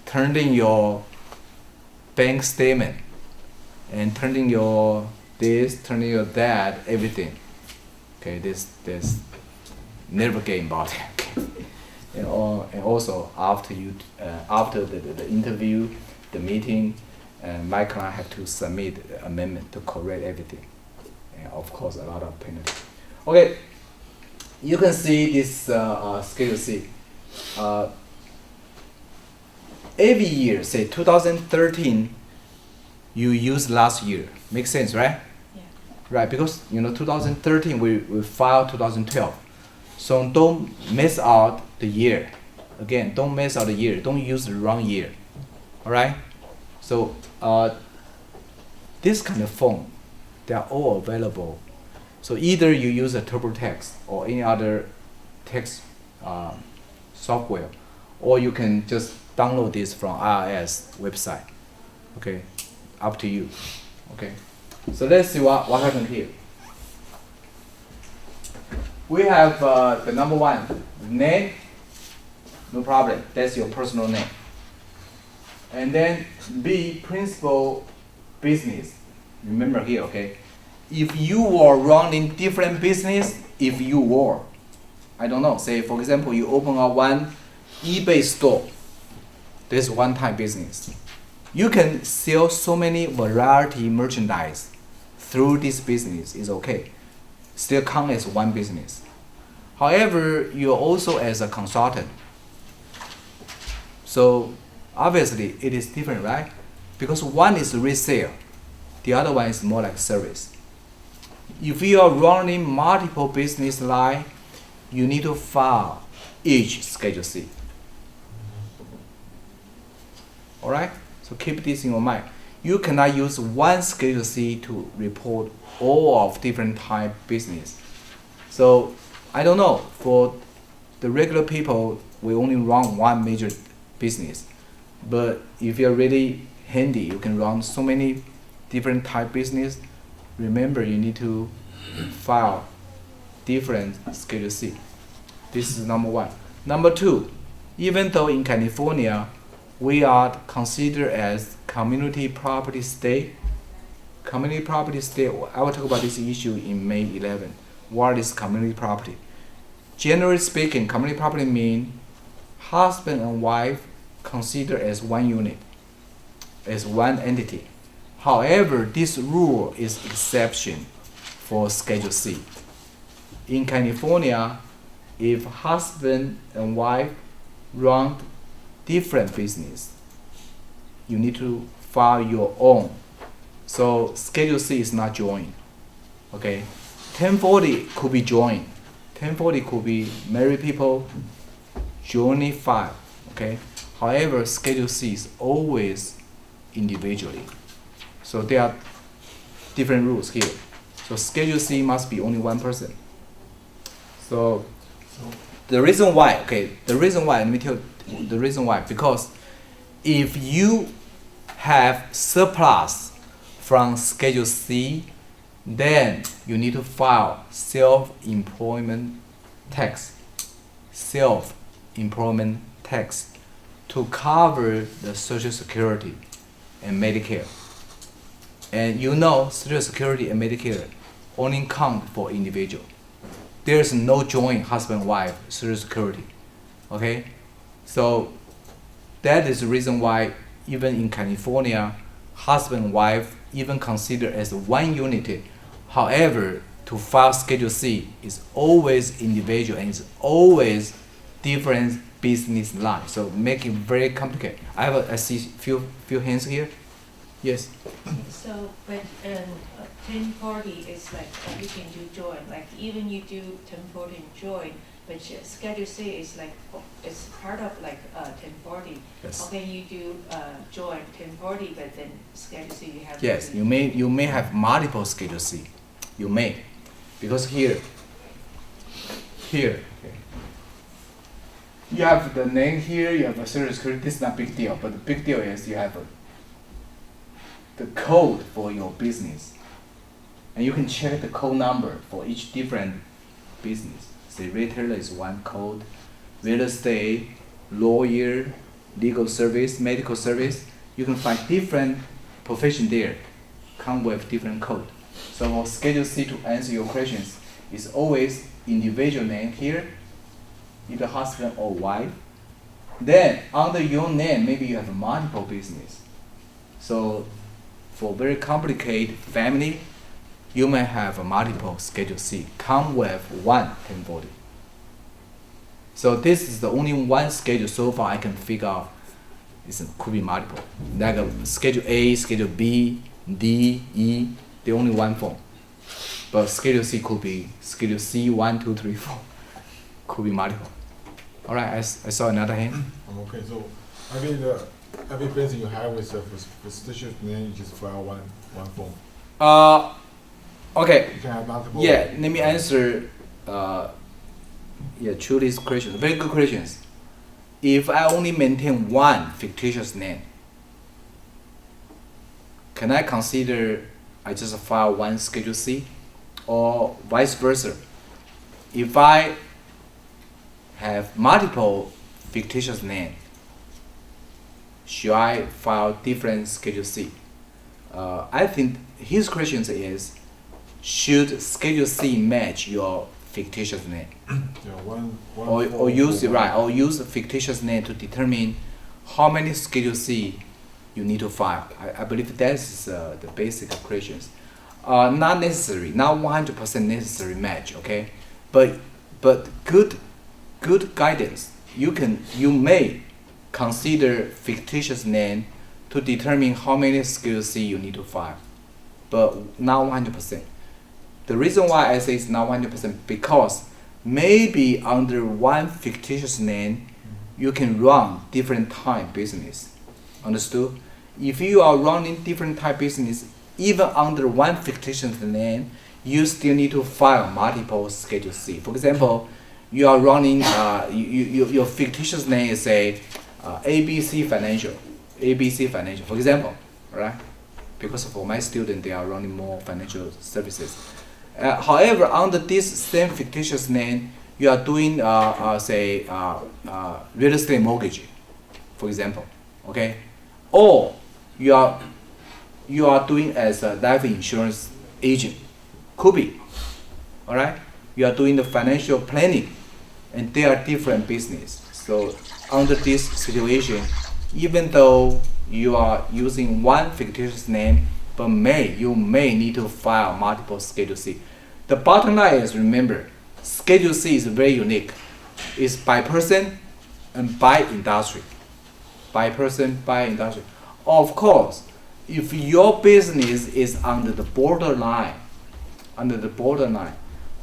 turning your bank statement and turning your this, turning your that, everything. Okay, this never get involved. And also after after the interview, the meeting, my client have to submit amendment to correct everything. And of course, a lot of penalty. Okay, you can see this Schedule C. Every year, say 2013, you use last year. Makes sense, right? Yeah. Right, because 2013 we filed 2012. So don't miss out the year. Again, don't miss out the year. Don't use the wrong year. All right. So this kind of form, they are all available. So either you use a TurboTax or any other tax software, or you can just download this from IRS website. Okay, up to you. Okay. So let's see what happened here. We have the number one, name, no problem, that's your personal name. And then B, principal business, remember here, okay? If you were running different business, I don't know, say for example, you open up one eBay store, this one-time business. You can sell so many variety merchandise through this business, is okay. Still count as one business. However, you're also as a consultant. So obviously it is different, right? Because one is resale, the other one is more like service. If you are running multiple business line, you need to file each Schedule C. All right? So keep this in your mind. You cannot use one Schedule C to report all of different type business. So I don't know, for the regular people, we only run one major business. But if you're really handy, you can run so many different type business. Remember, you need to file different Schedule C. This is number one. Number two, even though in California, we are considered as community property state. Community property state, I will talk about this issue in May 11. What is community property? Generally speaking, community property means husband and wife considered as one unit, as one entity. However, this rule is exception for Schedule C. In California, if husband and wife run different business, you need to file your own. So Schedule C is not joined. Okay, 1040 could be joined. 1040 could be married people jointly file. Okay. However, Schedule C is always individually. So there are different rules here. So Schedule C must be only one person. So the reason why, let me tell you the reason why. Because if you have surplus from Schedule C, then you need to file self-employment tax. Self-employment tax to cover the Social Security and Medicare. And Social Security and Medicare only count for individual. There's no joint husband-wife Social Security. Okay? So that is the reason why even in California, husband-wife even considered as one unit. However, to file Schedule C is always individual and it's always different business line. So make it very complicated. I see few hands here. Yes. So, but 1040 is like you can do joint. Like even you do 1040 joint, but Schedule C is like it's part of like 1040. Yes. How can you do joint 1040, but then Schedule C you have? Yes, you may have multiple Schedule C. You may, because here. Okay. You have the name here. You have a Social Security. This is not big deal, but the big deal is you have the code for your business, and you can check the code number for each different business. Say retailer is one code, real estate, lawyer, legal service, medical service, you can find different profession there, come with different code. So for Schedule C to answer your questions, it's always individual name here, either husband or wife. Then under your name, maybe you have multiple business. So for very complicated family, you may have a multiple Schedule C, come with one 1040. So this is the only one schedule so far I can figure out. It could be multiple. Like a Schedule A, Schedule B, D, E, the only one form. But Schedule C could be Schedule C 1, 2, 3, 4. Could be multiple. All right, I saw another hand. Okay, so every business you have with a fictitious name, you just file one form. Okay. You can have multiple. Yeah, let me answer. Choose these questions. Very good questions. If I only maintain one fictitious name, can I consider I just file one Schedule C, or vice versa? If I have multiple fictitious names, should I file different Schedule C? I think his question is, should Schedule C match your fictitious name? Yeah, or use a fictitious name to determine how many Schedule C you need to file. I believe that's the basic questions. Not necessary, not 100% necessary match. Okay, but good guidance. You may consider fictitious name to determine how many Schedule C you need to file, but not 100%. The reason why I say it's not 100% because maybe under one fictitious name you can run different type business. Understood? If you are running different type business, even under one fictitious name, you still need to file multiple Schedule C. For example, you are running your fictitious name is say ABC Financial, for example, right? Because for my student, they are running more financial services. However, under this same fictitious name, you are doing real estate mortgage, for example, okay? Or you are doing as a life insurance agent, could be, all right? You are doing the financial planning, and they are different business. So under this situation, even though you are using one fictitious name, but you may need to file multiple Schedule C. The bottom line is, remember, Schedule C is very unique. It's by person and by industry. By person, by industry. Of course, if your business is under the borderline,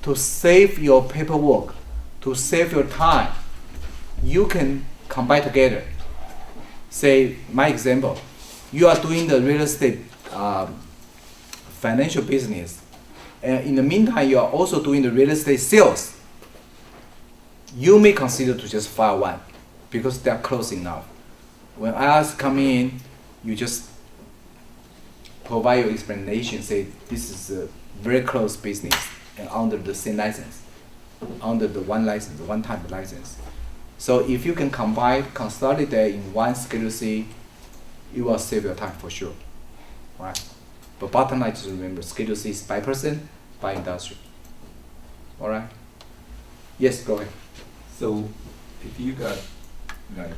to save your paperwork, to save your time, you can combine together. Say, my example, you are doing the real estate financial business, and in the meantime you are also doing the real estate sales. You may consider to just file one because they are close enough. When others come in, you just provide your explanation, say this is a very close business and under the same license, under the one type license. So if you can consolidate in one Schedule C, you will save your time for sure, right? But bottom line, just remember, Schedule C is by person, by industry. All right? Yes, go ahead. So if you got like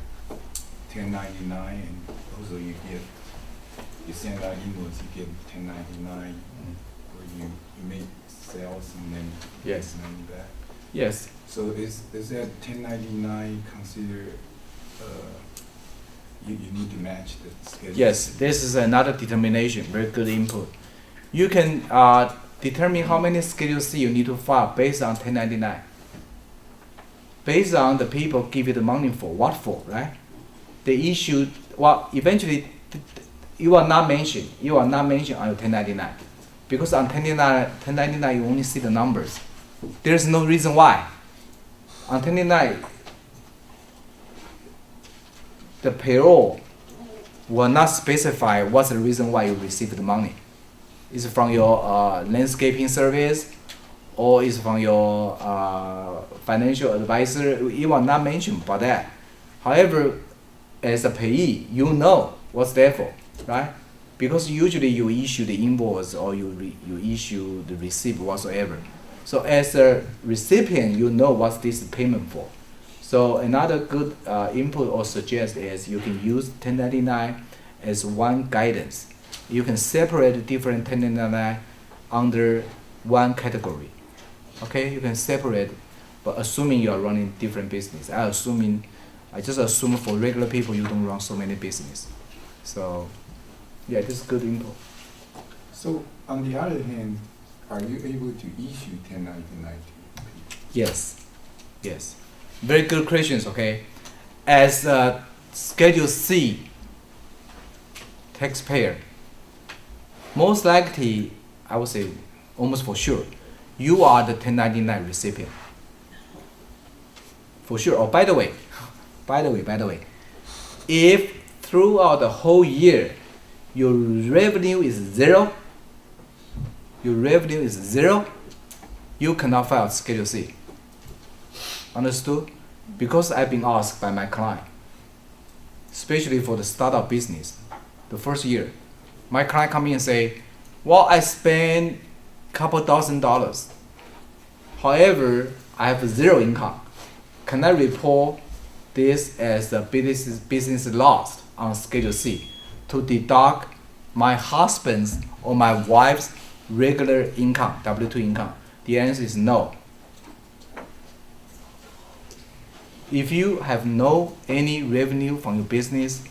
1099 and also you send out invoice, you get 1099, or you make sales and then Yes. get money back. Yes. So is that 1099 considered you need to match the schedule? Yes, this is another determination, very good input. You can determine how many Schedule C you need to file based on 1099. Based on the people give you the money for, what for, right? They issued, well, eventually you are not mentioned on your 1099. Because on 1099 you only see the numbers. There's no reason why. On 1099, the payroll will not specify what's the reason why you received the money. Is it from your landscaping service, or is it from your financial advisor? You will not mention about that. However, as a payee, you know what's there for, right? Because usually you issue the invoice or you issue the receipt whatsoever. So as a recipient, you know what's this payment for. So another good input or suggest is you can use 1099 as one guidance. You can separate different 1099 under one category. Okay, you can separate, but assuming you are running different business. I just assume for regular people you don't run so many business. So yeah, this is good input. So on the other hand, are you able to issue 1099 to people? Yes, yes. Very good questions, okay? As a Schedule C taxpayer, most likely, I would say almost for sure, you are the 1099 recipient. For sure. Oh, by the way, if throughout the whole year your revenue is zero, you cannot file Schedule C. Understood? Because I've been asked by my client, especially for the startup business, the first year, my client come in and say, well, I spent couple $1,000. However, I have zero income. Can I report this as a business loss on Schedule C to deduct my husband's or my wife's regular income, W-2 income? The answer is no. If you have no any revenue from your business,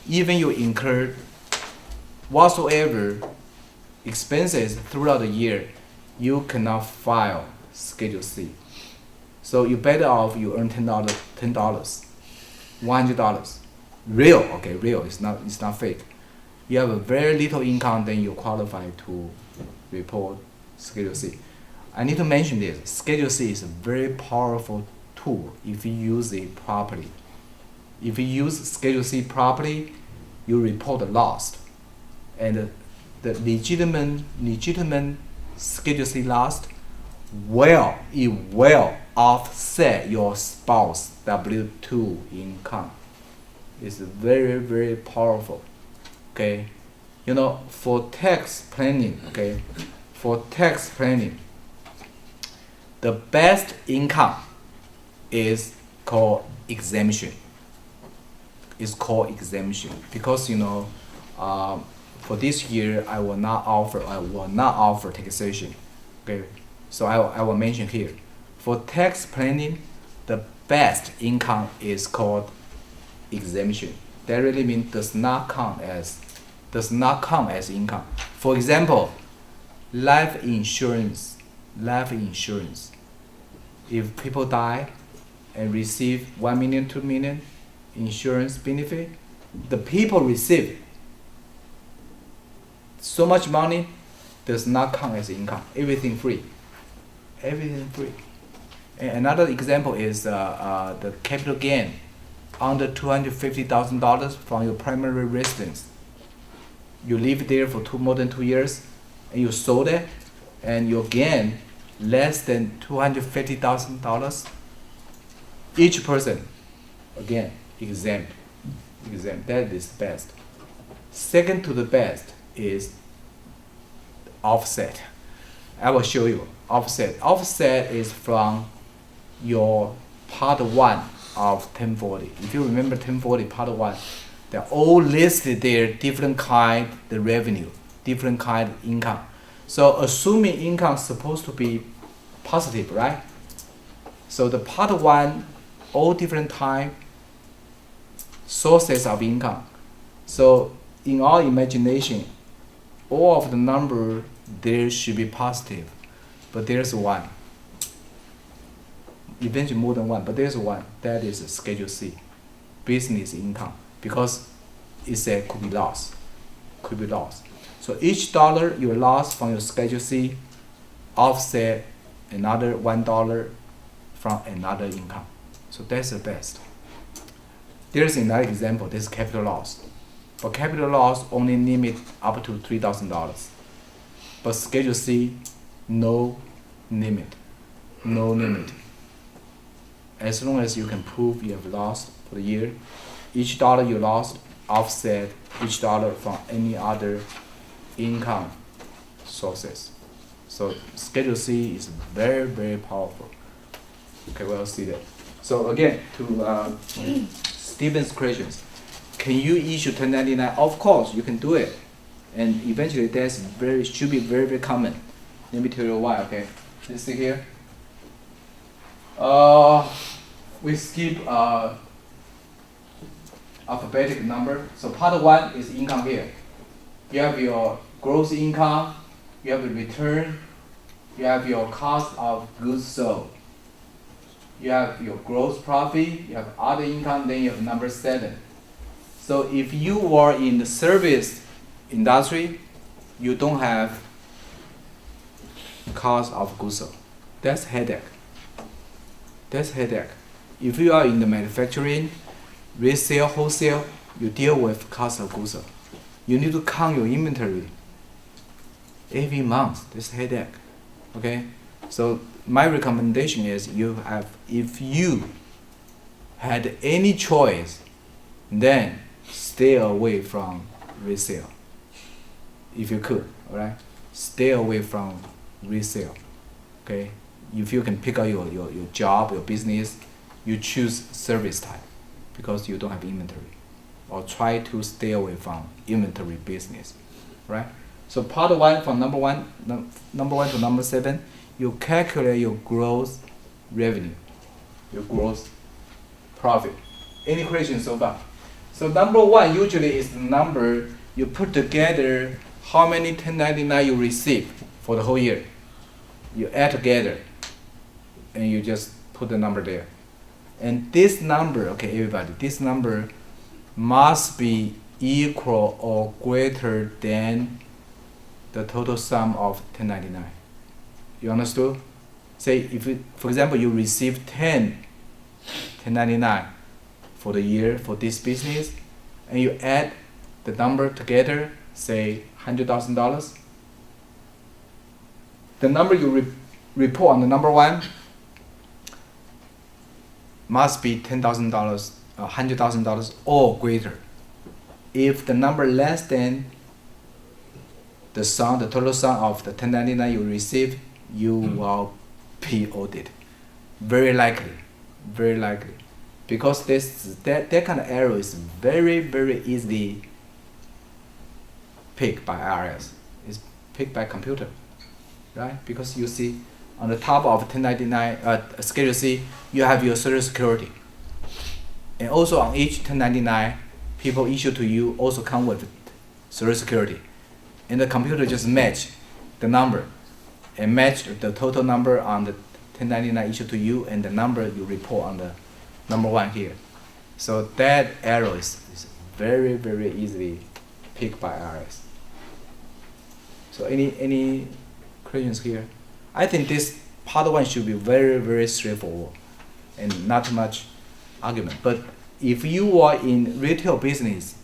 even you incurred whatsoever expenses throughout the year, you cannot file Schedule C. So you better off you earn $10, $100, real. Okay, real. It's not fake. You have a very little income, then you qualify to report Schedule C. I need to mention this. Schedule C is a very powerful tool if you use it properly. If you use Schedule C properly, you report the loss, and the legitimate Schedule C loss will offset your spouse W-2 income. It's very, very powerful. Okay, you know, for tax planning, the best income is called exemption. It's called exemption because, you know, for this year I will not offer taxation. Okay, so I will mention here, for tax planning, the best income is called exemption. That really means does not come as income. For example, life insurance. If people die and receive 1 million, 2 million insurance benefit, the people receive so much money does not count as income. Everything free. And another example is the capital gain under $250,000 from your primary residence. You live there for more than 2 years, and you sold it, and your gain less than $250,000. Each person, again, exempt. That is best. Second to the best is offset. I will show you offset. Offset is from your part 1 of 1040. If you remember 1040 part 1, they're all listed there, different kind the revenue, different kind of income. So assuming income is supposed to be positive, right? So the part 1, all different type sources of income. So in our imagination, all of the number there should be positive, but there's one. Eventually more than one, but there's one. That is Schedule C, business income, because it's a could be loss. So each dollar you lost from your Schedule C offset another $1 from another income. So that's the best. There's another example. This is capital loss, but capital loss only limit up to $3,000. But Schedule C, no limit. As long as you can prove you have lost for the year, each dollar you lost offset each dollar from any other income sources. So Schedule C is very, very powerful. Okay, we'll see that. So again, to Stephen's questions, can you issue 1099? Of course, you can do it, and eventually that's should be very, very common. Let me tell you why. Okay, let's see here. We skip alphabetic number. So part 1 is income here. You have your gross income, you have the return, you have your cost of goods sold, you have your gross profit, you have other income, then you have number 7. So if you are in the service industry, you don't have cost of goods sold. That's headache. That's headache. If you are in the manufacturing, resale, wholesale, you deal with cost of goods sold. You need to count your inventory every month. This headache. Okay? So my recommendation is if you had any choice, then stay away from resale. If you could, alright? Stay away from resale. Okay? If you can pick up your job, your business, you choose service type because you don't have inventory. Or try to stay away from inventory business. Right? So part 1 from number 1 to number 7, you calculate your gross revenue, your gross profit. Any questions so far? So number 1 usually is the number you put together how many 1099 you receive for the whole year. You add together and you just put the number there. And this number, okay everybody, this number must be equal or greater than the total sum of 1099. You understood? Say if you, for example, you receive 1099 for the year for this business, and you add the number together, say $100,000. The number you report on the number 1 must be $10,000, $100,000 or greater. If the number less than the total sum of the 1099 you receive, you will be audited. Very likely, because that kind of error is very, very easily picked by IRS. It's picked by computer, right? Because you see on the top of 1099 Schedule C, you have your Social Security, and also on each 1099 people issue to you also come with Social Security, and the computer just match the number and match the total number on the 1099 issued to you and the number you report on the number 1 here. So that error is very, very easily picked by IRS. So any questions here? I think this part 1 should be very, very straightforward and not much argument. But if you are in retail business,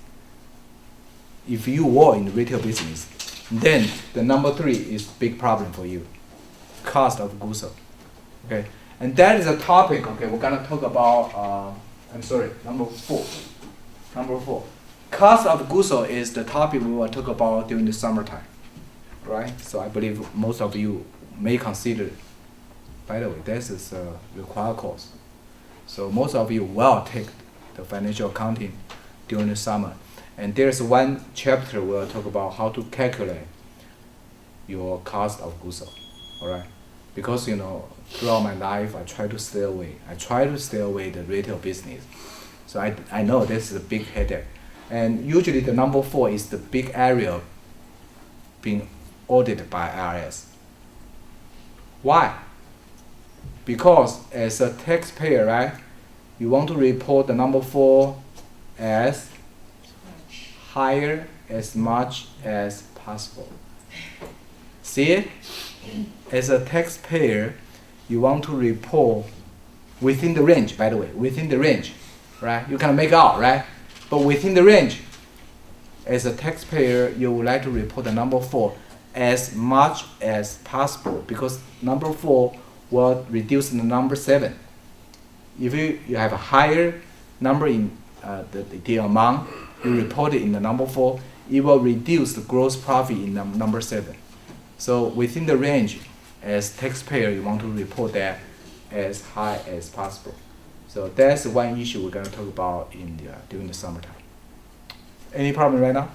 then the number 3 is big problem for you. Cost of goods sold. Okay, and that is a topic. Okay, we're gonna talk about. Number 4. Cost of goods sold is the topic we will talk about during the summertime, right? So I believe most of you may consider. By the way, this is a required course, so most of you will take the financial accounting during the summer. And there's one chapter where I talk about how to calculate your cost of goods sold. Alright? Because throughout my life I try to stay away the retail business. So I know this is a big headache. And usually the number 4 is the big area being audited by IRS. Why? Because as a taxpayer, right, you want to report the number 4 as higher as much as possible. See it? As a taxpayer, you want to report within the range, by the way, right? You can make out, right? But within the range, as a taxpayer, you would like to report the number 4 as much as possible, because number 4 will reduce the number 7. If you have a higher number in the amount, you report it in the number 4, it will reduce the gross profit in number 7. So within the range, as taxpayer, you want to report that as high as possible. So that's one issue we're going to talk about during the summertime. Any problem right now?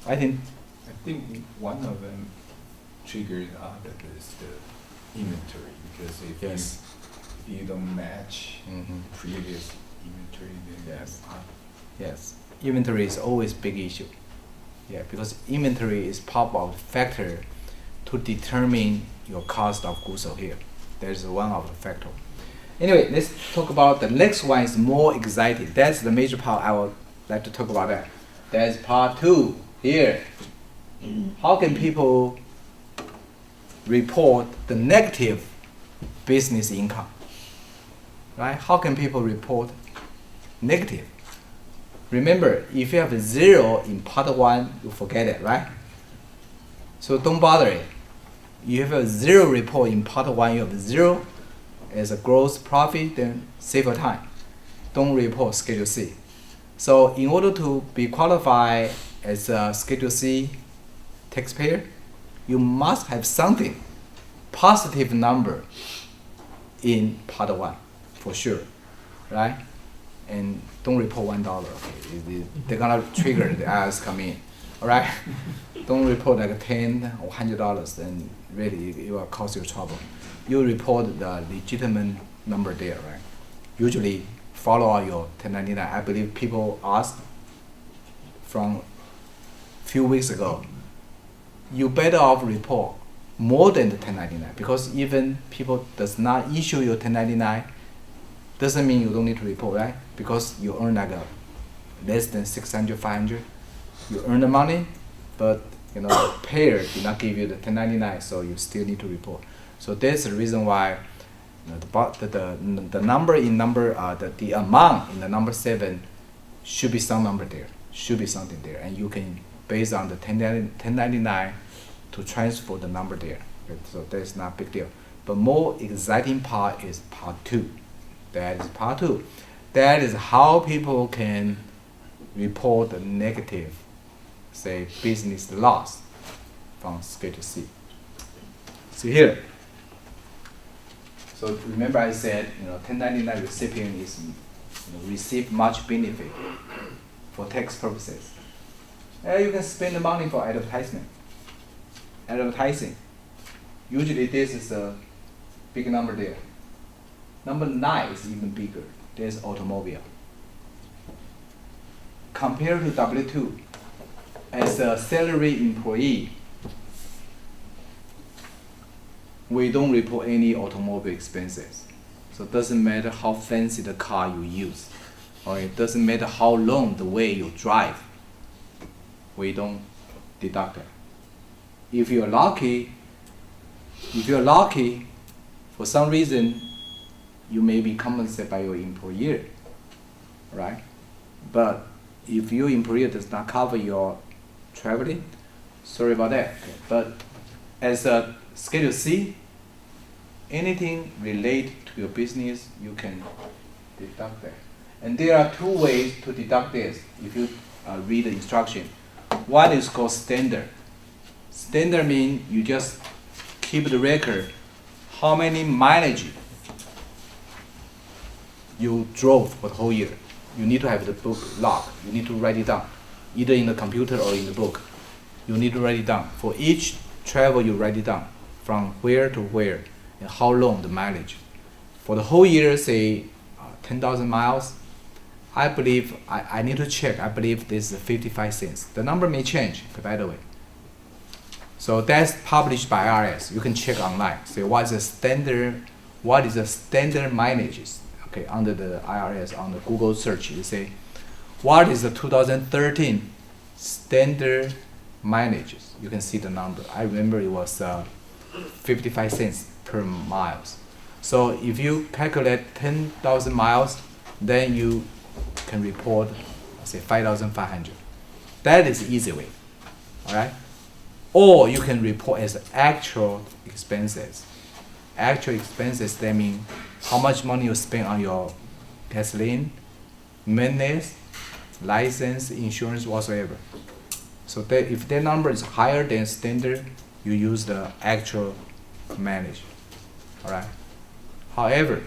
I think I think one of them triggered that is the inventory, because if Yes. you don't match Mhm. previous inventory, then Yes. Yes, inventory is always big issue. Yeah, because inventory is part of the factor to determine your cost of goods sold here. There's one of the factor. Anyway, let's talk about the next one is more exciting. That's the major part I would like to talk about that. That's part 2 here. How can people report the negative business income? Right? How can people report negative? Remember, if you have a 0 in part 1, you forget it, right? So don't bother it. You have a 0 report in part 1, you have 0 as a gross profit, then save your time. Don't report Schedule C. So in order to be qualified as a Schedule C taxpayer, you must have something, positive number in part 1, for sure, right? And don't report $1. Okay? They're gonna trigger the IRS come in, all right? Don't report like $10 or $100, then really it will cause you trouble. You report the legitimate number there, right? Usually follow your 1099. I believe people asked from few weeks ago, you better off report more than the 1099, because even people does not issue your 1099, doesn't mean you don't need to report, right? Because you earn like a less than 600, 500, you earn the money, but the payer did not give you the 1099, so you still need to report. So that's the reason why the number in the amount in the number 7 should be some number there, should be something there, and you can based on the 1099 to transfer the number there. Okay, so that's not a big deal. But more exciting part is part 2. That is part 2. That is how people can report the negative, say, business loss from Schedule C. So here. So remember I said, 1099 recipient is receive much benefit for tax purposes. And you can spend the money for advertisement. Advertising. Usually this is a big number there. Number 9 is even bigger. There's automobile. Compared to W2, as a salary employee, we don't report any automobile expenses. So it doesn't matter how fancy the car you use, or it doesn't matter how long the way you drive, we don't deduct it. If you're lucky, for some reason, you may be compensated by your employer, right? But if your employer does not cover your traveling, sorry about that. Okay. But as a Schedule C, anything related to your business, you can deduct that. And there are 2 ways to deduct this if you read the instruction. One is called standard. Standard means you just keep the record how many mileage you drove for the whole year. You need to have the book log. You need to write it down, either in the computer or in the book. You need to write it down. For each travel, you write it down, from where to where, and how long the mileage. For the whole year, say 10,000 miles, I believe, I need to check, I believe this is 55 cents. The number may change, by the way. So that's published by IRS. You can check online. Say what is the standard mileages? Okay, under the IRS, on the Google search, you say, what is the 2013 standard mileages? You can see the number. I remember it was 55 cents per miles. So if you calculate 10,000 miles, then you can report, say, 5,500. That is the easy way, all right? Or you can report as actual expenses. Actual expenses, that means how much money you spend on your gasoline, maintenance, license, insurance, whatsoever. So that if that number is higher than standard, you use the actual mileage. All right. However,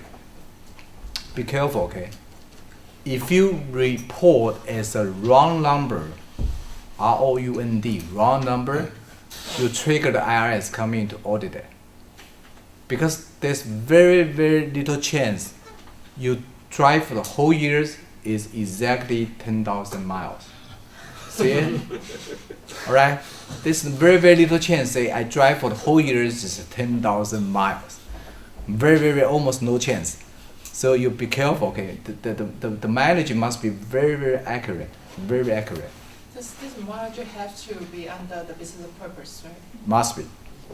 be careful, okay? If you report as a wrong number, ROUND, wrong number, you trigger the IRS coming to audit it. Because there's very, very little chance you drive for the whole years is exactly 10,000 miles. See it? All right? There's very, very little chance say I drive for the whole years is 10,000 miles. Very, very, almost no chance. So you be careful, okay? The mileage must be very, very accurate. Very, very accurate. This mileage has to be under the business purpose, right? Must be.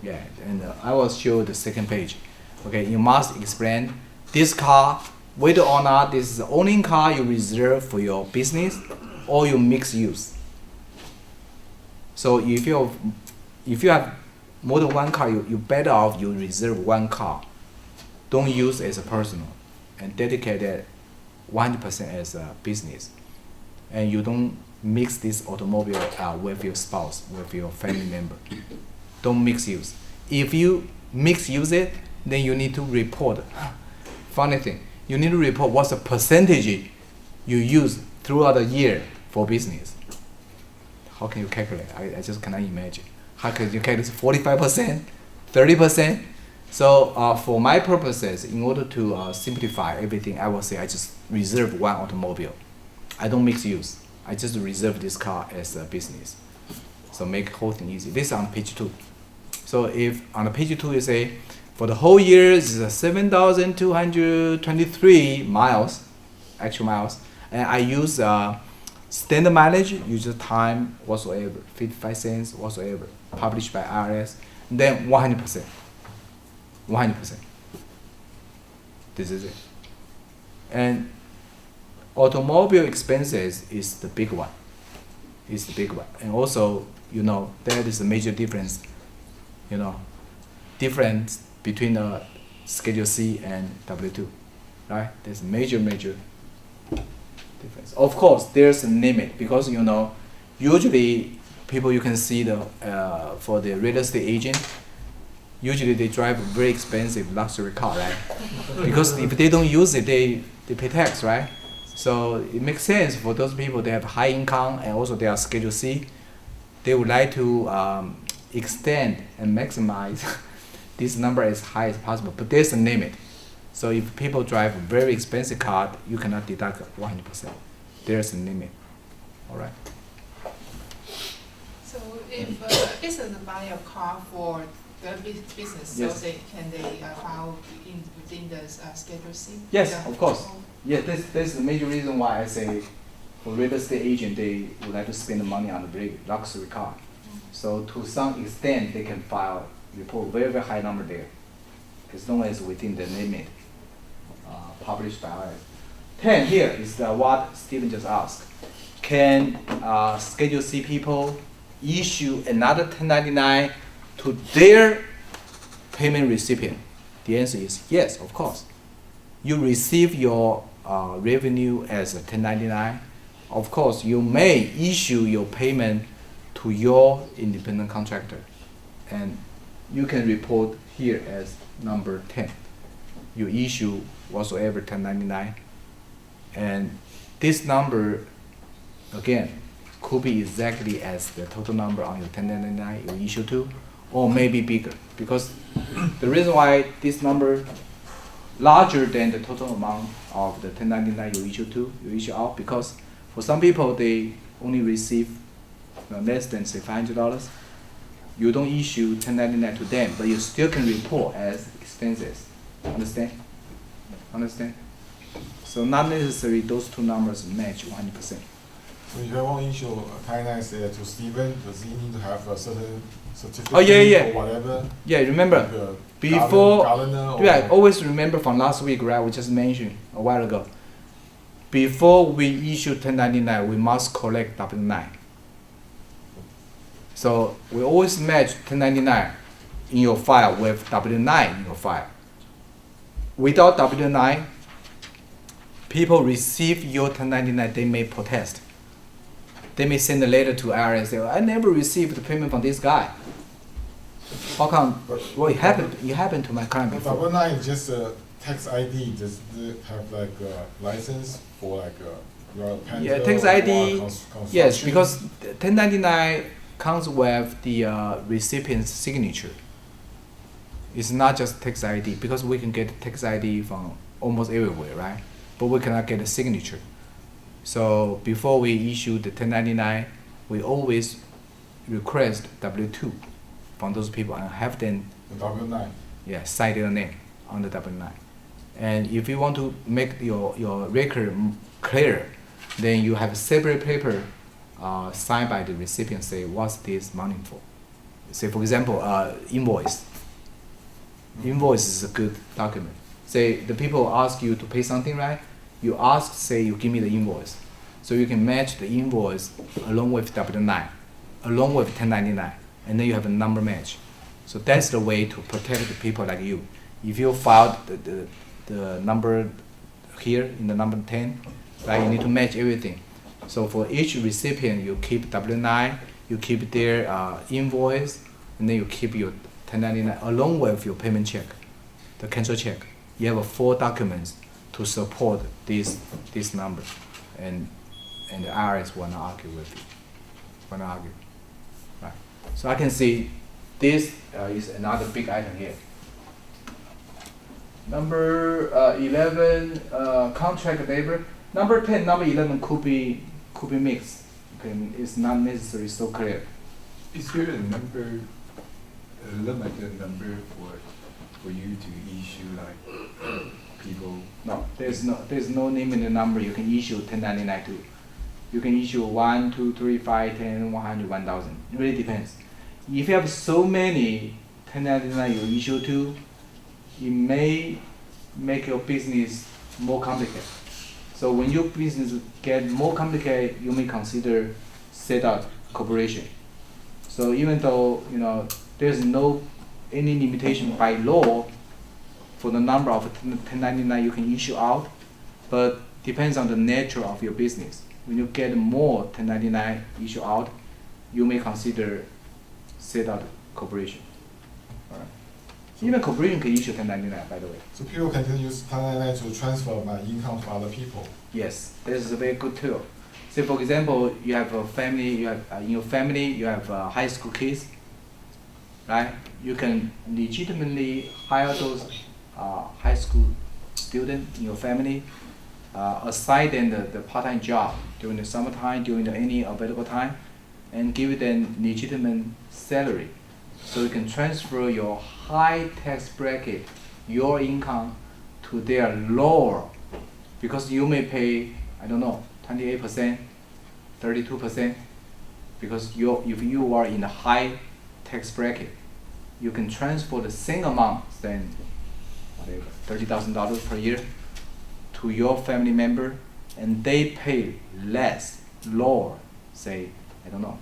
Yeah, and I will show the second page. Okay, you must explain this car, whether or not this is the only car you reserve for your business or you mix use. So if you have more than one car, you better off you reserve one car. Don't use as a personal and dedicate it 100% as a business. And you don't mix this automobile with your spouse, with your family member. Don't mix use. If you mix use it, then you need to report. Funny thing, you need to report what's the percentage you use throughout the year for business. How can you calculate? I just cannot imagine. How can you calculate 45%, 30%? So for my purposes, in order to simplify everything, I will say I just reserve one automobile. I don't mix use. I just reserve this car as a business. So make the whole thing easy. This is on page 2. So if on the page 2 you say, for the whole year is 7,223 miles, actual miles, and I use standard mileage, use the time whatsoever, 55 cents whatsoever, published by IRS, then 100%. 100%. This is it. And automobile expenses is the big one. Is the big one. And also, that is a major difference, difference between the Schedule C and W2, right? There's major difference. Of course, there's a limit because, usually people you can see for the real estate agent, usually they drive a very expensive luxury car, right? Because if they don't use it, they pay tax, right? So it makes sense for those people, they have high income and also they are Schedule C. They would like to extend and maximize this number as high as possible, but there's a limit. So if people drive a very expensive car, you cannot deduct 100%. There's a limit, all right? So if a business buy a car for their business, Yes. so can they file within the Schedule C? Yes, Yeah. of course. Yeah, that's the major reason why I say for real estate agent, they would like to spend the money on a very luxury car. So to some extent, they can file report very, very high number there, as long as within the limit published by IRS. 10 here is what Stephen just asked. Can Schedule C people issue another 1099 to their payment recipient? The answer is yes, of course. You receive your revenue as a 1099. Of course, you may issue your payment to your independent contractor, and you can report here as number 10. You issue whatsoever 1099, and this number, again, could be exactly as the total number on your 1099 you issue to, or maybe bigger. Because the reason why this number larger than the total amount of the 1099 you issue out, because for some people they only receive less than say $500. You don't issue 1099 to them, but you still can report as expenses. Understand? So not necessarily those two numbers match 100%. So if I want to issue a 1099 say to Steven, does he need to have a certain certificate Oh, yeah. or whatever? Yeah, remember, Like a before, gardener or yeah, always remember from last week, right? We just mentioned a while ago. Before we issue 1099, we must collect W9. So we always match 1099 in your file with W9 in your file. Without W9, people receive your 1099, they may protest. They may send a letter to IRS and say, I never received the payment from this guy. How come? Well, it happened to my client But before. 9 is just a tax ID. Does it have like a license for like your painter Yeah, tax or ID. construction? Yes, because 1099 comes with the recipient's signature. It's not just tax ID, because we can get tax ID from almost everywhere, right? But we cannot get a signature. So before we issue the 1099, we always request W-2 from those people and have them The W9. cite their name on the W-9. And if you want to make your record clear, then you have a separate paper signed by the recipient, say, what's this money for? Say, for example, invoice. Invoice is a good document. Say, the people ask you to pay something, right? You ask, say, you give me the invoice. So you can match the invoice along with W-9, along with 1099, and then you have a number match. So that's the way to protect the people like you. If you filed the number here in the number 10, right, you need to match everything. So for each recipient, you keep W-9, you keep their invoice, and then you keep your 1099 along with your payment check, the cancel check. You have 4 documents to support this number, and the IRS will not argue with you. Will not argue, right? So I can see this is another big item here. Number 11, contract labor. Number 10, number 11 could be mixed. Okay, it's not necessarily so clear. Is there a number, a limited number for you to issue like people? No, there's no limited number you can issue 1099 to. You can issue 1, 2, 3, 5, 10, 100, 1,000. It really depends. If you have so many 1099 you issue to, it may make your business more complicated. So when your business get more complicated, you may consider set up corporation. So even though there's no any limitation by law for the number of 1099 you can issue out, but depends on the nature of your business. When you get more 1099 issue out, you may consider set up corporation. All right. Even corporation can issue 1099, by the way. So people can just use 1099 to transfer my income to other people. Yes, this is a very good tool. Say for example, you have a family. You have in your family you have high school kids, right? You can legitimately hire those high school students in your family, assign them the part-time job during the summertime, during any available time, and give them legitimate salary. So you can transfer your high tax bracket, your income, to their lower, because you may pay, I don't know, 28%, 32%, because if you are in a high tax bracket, you can transfer the same amount, then whatever, $30,000 per year, to your family member, and they pay less, lower, say, I don't know,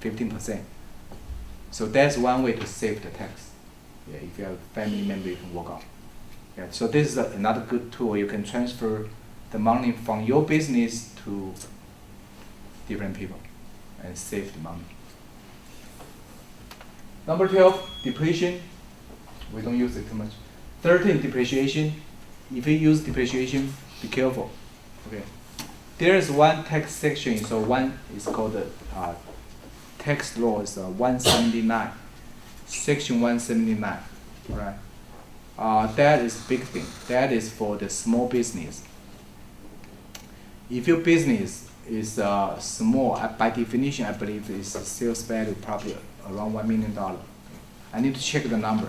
15%. So that's one way to save the tax. Yeah, if you have a family member, you can work out. Yeah, so this is another good tool. You can transfer the money from your business to different people and save the money. Number 12, depreciation. We don't use it too much. 13, depreciation. If you use depreciation, be careful. Okay. There is one tax section, so one is called the tax law is 179, section 179, right? That is big thing. That is for the small business. If your business is small, by definition, I believe its sales value probably around $1 million. I need to check the number.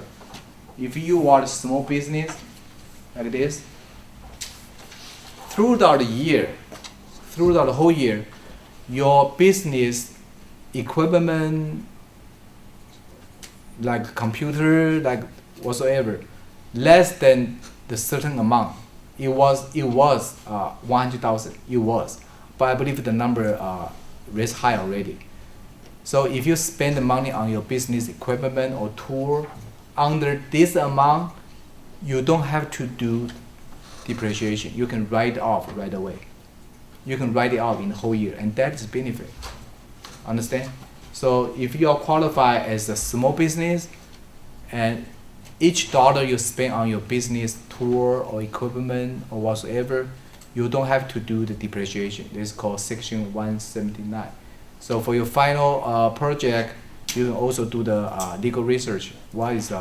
If you are a small business like this, throughout the whole year, your business equipment, like computer, like whatsoever, less than the certain amount. It was 100,000. It was, but I believe the number is high already. So if you spend the money on your business equipment or tool under this amount, you don't have to do depreciation. You can write off right away. You can write it off in the whole year, and that is benefit. Understand? So if you are qualified as a small business, and each dollar you spend on your business tool or equipment or whatsoever, you don't have to do the depreciation. This is called Section 179. So for your final project, you can also do the legal research. What is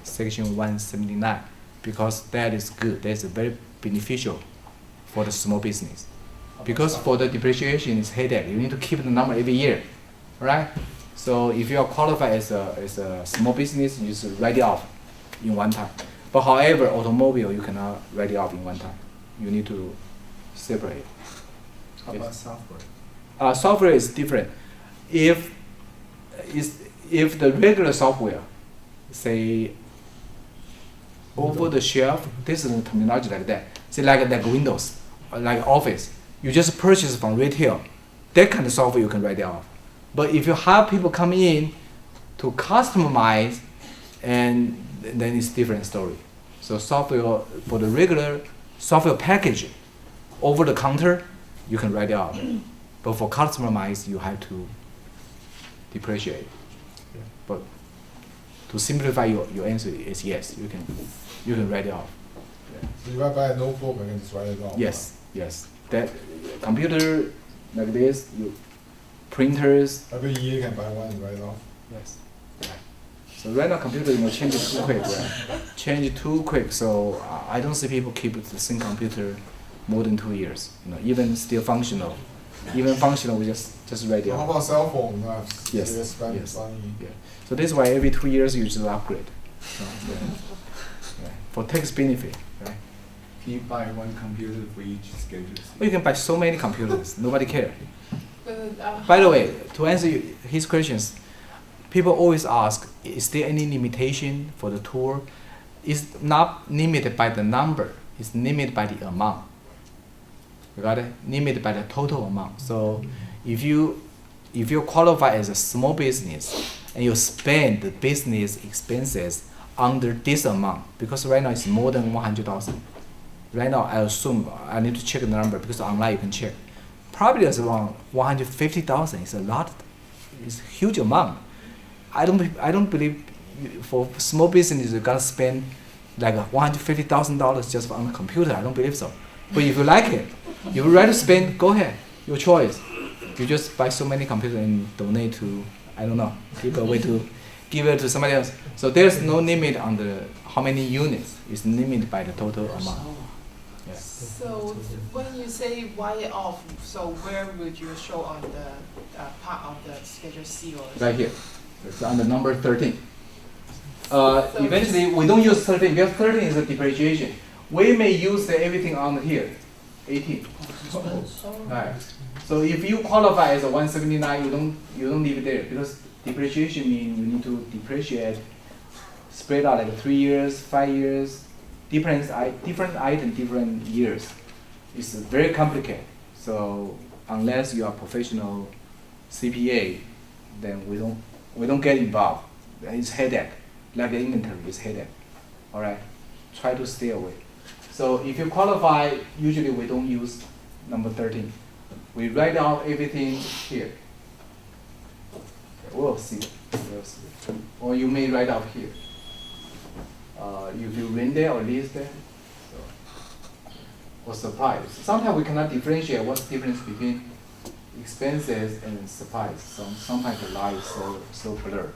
Section 179? Because that is good. That's very beneficial for the small business. Because for the depreciation, it's headache. You need to keep the number every year, right? So if you are qualified as a small business, you just write it off in one time. But however, automobile, you cannot write it off in one time. You need to separate. How about software? Software is different. If the regular software, say over the shelf, this is the terminology like that. Say like Windows, like Office, you just purchase from retail. That kind of software you can write it off. But if you have people come in to customize, and then it's different story. So software for the regular software package, over the counter, you can write it off. But for customize, you have to depreciate. Yeah. But to simplify your answer is yes, you can write it off. So if I buy a notebook, I can just write it off. Yes, yes. That computer like this, you printers. Every year you can buy one and write it off. Yes. So right now computer change it too quick, right? Change it too quick. So I don't see people keep the same computer more than 2 years. Even still functional. Even functional, we just write it So how off. about cell phone? Yes, They spend yes. money. Yeah. So this is why every 2 years you just upgrade. So, yeah. For tax benefit, right? Can you buy one computer for each Schedule Or C? you can buy so many computers, nobody care. But, By the way, to answer his questions, people always ask, is there any limitation for the tour? It's not limited by the number, it's limited by the amount. You got it? Limited by the total amount. So if you qualify as a small business and you spend the business expenses under this amount, because right now it's more than 100,000. Right now I assume, I need to check the number because online you can check. Probably it's around 150,000. It's a lot. It's a huge amount. I don't believe for small business you gotta spend like $150,000 just on a computer. I don't believe so. But if you like it, if you ready to spend, go ahead. Your choice. You just buy so many computers and donate to, I don't know, give away to, give it to somebody else. So there's no limit on the how many units. It's limited by the total amount. Yeah. so when you say write it off, so where would you show on the part of the Schedule C or? Right here. It's on the number 13. Eventually, we don't use 13 because 13 is a depreciation. We may use everything on here, 18. Right. So if you qualify as a 179, you don't leave it there because depreciation means you need to depreciate, spread out like 3 years, 5 years, different item, different years. It's very complicated. So unless you are professional CPA, then we don't get involved. It's headache, like the inventory is headache. All right, try to stay away. So if you qualify, usually we don't use number 13. We write out everything here. We'll see. Or you may write out here. If you rent there or lease there, or supplies. Sometimes we cannot differentiate what's the difference between expenses and supplies. Sometimes the line is so blurred.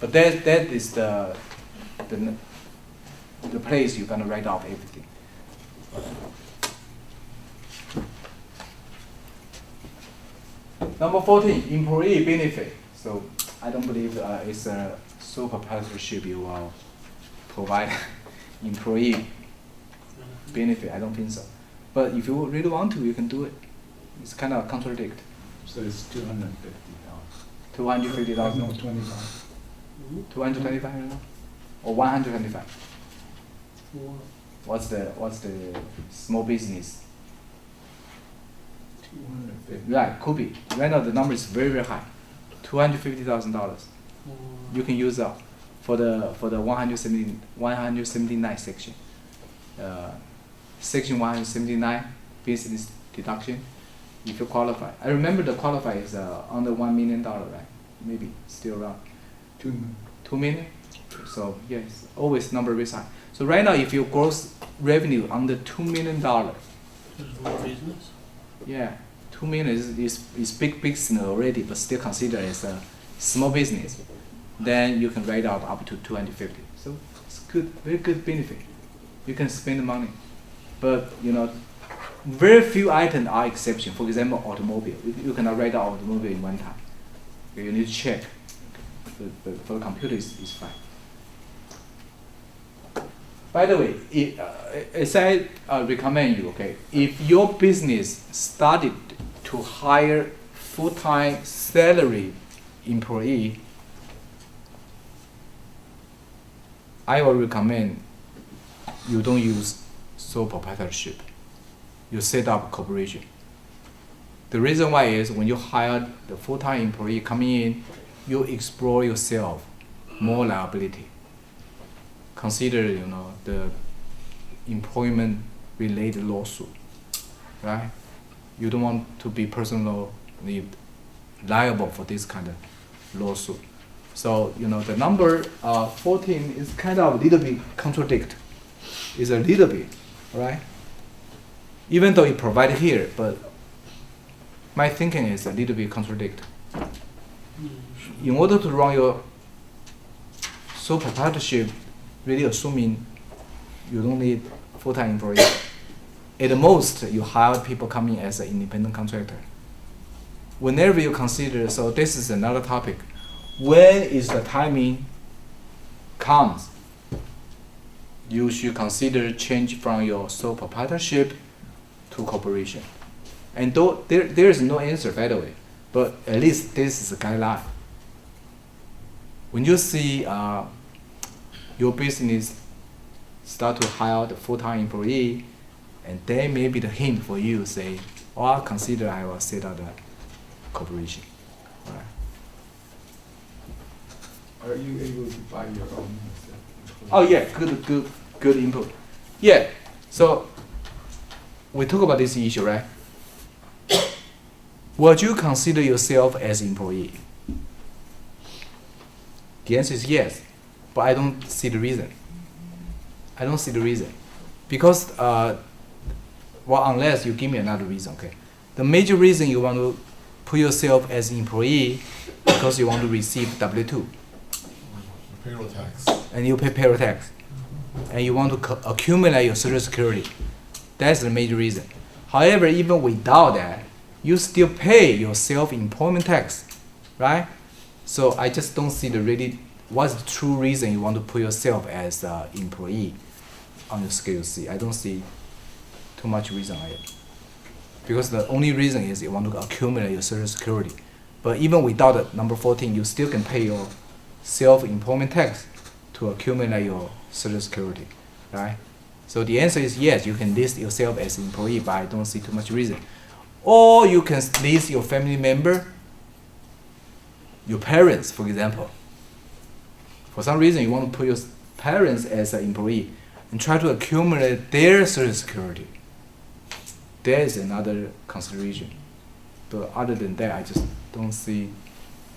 But that is the place you're gonna write off everything. Number 14, employee benefit. So I don't believe it's a sole proprietorship you will provide employee benefit. I don't think so. But if you really want to, you can do it. It's kind of contradict. So it's 250,000. 250,000. No, 20,000. 225 right now? Or 125? What's the small business? 250. Right, could be. Right now the number is very, very high. $250,000. You can use for the 179 section. Section 179 business deduction if you qualify. I remember the qualify is under $1 million, right? Maybe still around 2 million. So yes, always number very high. So right now, if your gross revenue under $2 million, Small business. yeah, 2 million is big business already, but still considered as a small business. Then you can write out up to 250. So it's good, very good benefit. You can spend the money, but you know, very few items are exception. For example, automobile. You cannot write out automobile in one time. Okay, you need to check. But for the computer, it's fine. By the way, as I recommend you, okay, if your business started to hire full-time salary employee, I will recommend you don't use sole proprietorship. You set up corporation. The reason why is when you hire the full-time employee coming in, you explore yourself more liability. Consider, you know, the employment-related lawsuit, right? You don't want to be personally liable for this kind of lawsuit. So, you know, the number 14 is kind of a little bit contradict. It's a little bit, right? Even though it provided here, but my thinking is a little bit contradict. In order to run your sole proprietorship, really assuming you don't need full-time employee. At the most, you hire people coming as an independent contractor. Whenever you consider, so this is another topic, when is the timing comes, you should consider change from your sole proprietorship to corporation. And though there is no answer, by the way, but at least this is a guideline. When you see your business start to hire the full-time employee, and then maybe the hint for you say, oh, I'll consider I will set up a corporation. All right. Are you able to buy your own? Oh yeah, good input. Yeah, so we talk about this issue, right? Would you consider yourself as employee? The answer is yes, but I don't see the reason. I don't see the reason. Because, well, unless you give me another reason, okay? The major reason you want to put yourself as an employee because you want to receive W-2. Payroll tax. And you pay payroll tax. And you want to accumulate your Social Security. That's the major reason. However, even without that, you still pay your self-employment tax, right? So I just don't see what's the true reason you want to put yourself as an employee on your Schedule C. I don't see too much reason on it. Because the only reason is you want to accumulate your Social Security. But even without the number 14, you still can pay your self-employment tax to accumulate your Social Security, right? So the answer is yes, you can list yourself as an employee, but I don't see too much reason. Or you can list your family member, your parents, for example. For some reason, you want to put your parents as an employee and try to accumulate their Social Security. There is another consideration. But other than that, I just don't see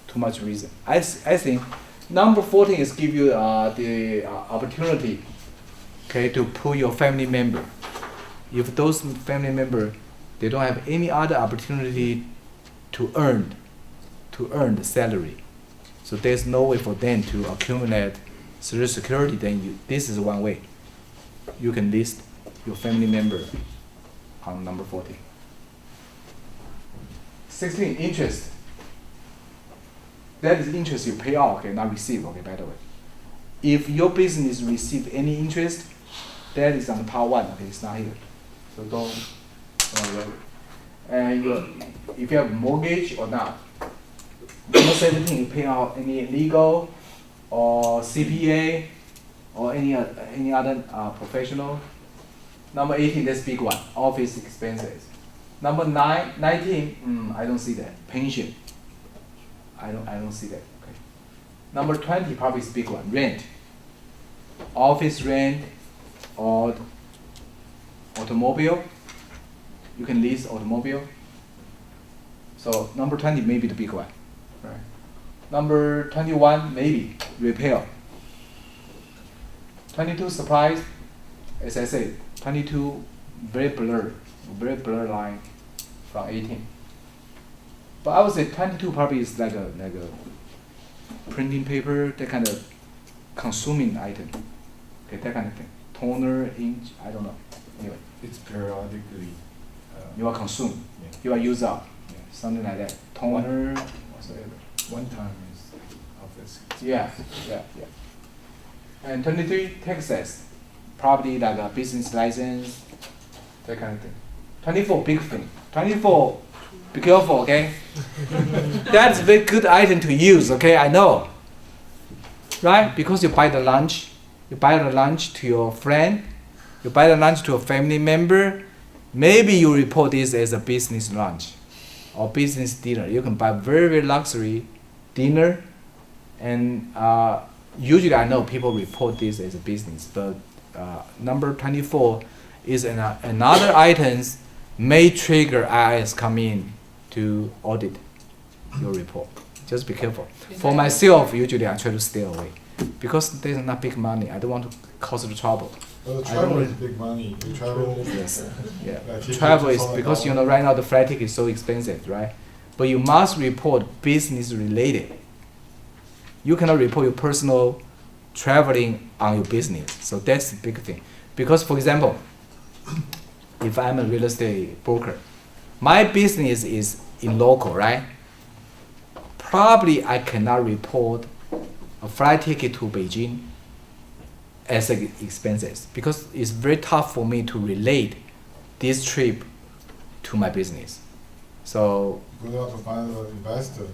too much reason. I think number 14 is give you the opportunity, okay, to put your family member. If those family member, they don't have any other opportunity to earn the salary, so there's no way for them to accumulate Social Security, then this is one way. You can list your family member on number 14. 16, interest. That is interest you pay out, okay, not receive, okay, by the way. If your business receive any interest, that is on part 1, okay, it's not here. So don't worry. And if you have mortgage or not. Number 17, you pay out any legal or CPA or any other professional. Number 18, that's big one, office expenses. Number 19, I don't see that. Pension. I don't see that. Okay. Number 20 probably is big one. Rent. Office rent or automobile. You can lease automobile. So number 20 may be the big one, right? Number 21 maybe repair. 22 supplies, as I said, 22 very blurred line from 18. But I would say 22 probably is like a printing paper, that kind of consuming item. Okay, that kind of thing. Toner, ink, I don't know. Anyway, It's periodically. you are consumed, Yeah. you are used up, Yeah. something like that. Toner, whatsoever. One time is office. Yeah. And 23 taxes, probably like a business license, that kind of thing. 24 big thing. 24, be careful, okay? That's a very good item to use, okay? I know, right? Because you buy the lunch to your friend, you buy the lunch to a family member. Maybe you report this as a business lunch or business dinner. You can buy very, very luxury dinner, and usually I know people report this as a business, but number 24 is another items may trigger IRS come in to audit your report. Just be careful. For myself, usually I try to stay away because there's not big money. I don't want to cause the trouble. Well, the I travel don't- is big money. The travel. Yes. Yeah. ticket Travel is $200. because right now the flight ticket is so expensive, right? But you must report business related. You cannot report your personal traveling on your business. So that's the big thing. Because for example, if I'm a real estate broker, my business is in local, right? Probably I cannot report a flight ticket to Beijing as expenses because it's very tough for me to relate this trip to my business. So Go out to find an investor.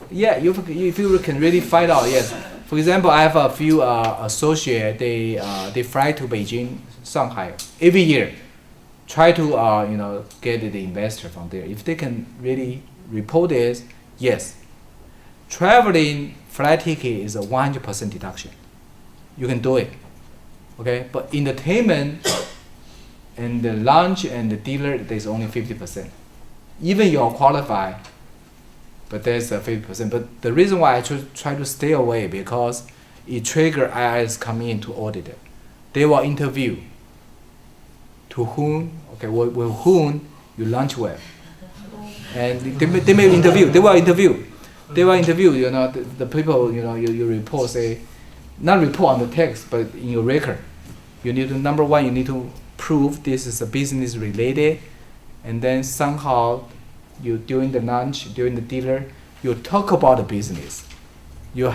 yeah, if you can really find out, yes. For example, I have a few associates. They fly to Beijing, Shanghai every year. Try to get the investor from there. If they can really report this, yes. Traveling flight ticket is a 100% deduction. You can do it, okay. But entertainment and the lunch and the dinner, there's only 50%. Even you are qualified, but there's a 50%. But the reason why I try to stay away because it trigger IRS come in to audit it. They will interview to whom, okay, with whom you lunch with, and they may interview. They will interview. The people you report say, not report on the text, but in your record. You need to number one, you need to prove this is a business related, and then somehow you during the lunch, during the dinner, you talk about the business. You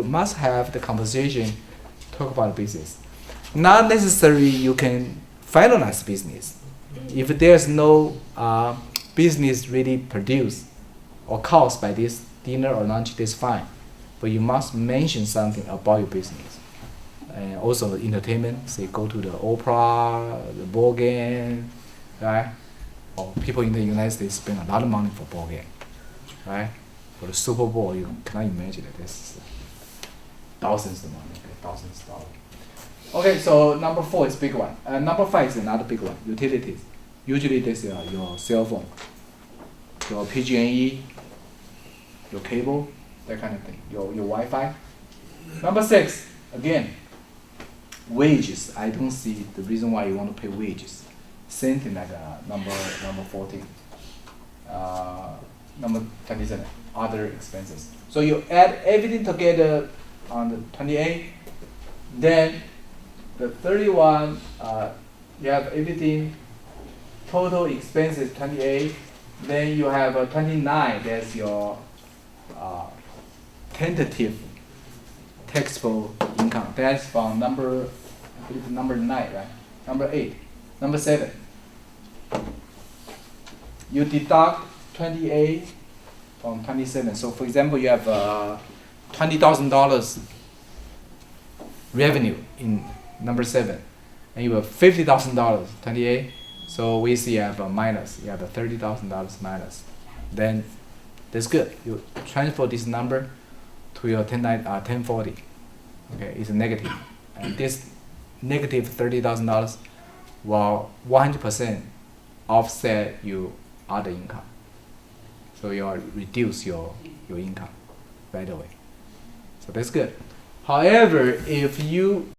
must have the conversation, talk about business. Not necessarily you can finalize business. If there's no business really produced or caused by this dinner or lunch, that's fine. But you must mention something about your business. And also entertainment, say go to the opera, the ball game, right? Or people in the United States spend a lot of money for ball game, right? For the Super Bowl, you cannot imagine it. That's thousands of money, okay? Thousands of dollars. Okay, so number 4 is big one. Number 5 is another big one, utilities. Usually this is your cell phone, your PG&E, your cable, that kind of thing, your Wi-Fi. Number 6, again, wages. I don't see the reason why you want to pay wages. Same thing like number 14. Number 27, other expenses. So you add everything together on the 28, then the 31, you have everything, total expenses 28, then you have 29, that's your tentative taxable income. That's from number 9, right? Number 8. Number 7. You deduct 28 from 27. So for example, you have $20,000 revenue in number 7, and you have $50,000, 28. So we see you have a minus. You have a $30,000 minus. Then that's good. You transfer this number to your 1040. Okay, it's a negative, and this negative $30,000 will 100% offset your other income. So you reduce your income right away. So that's good. However, if you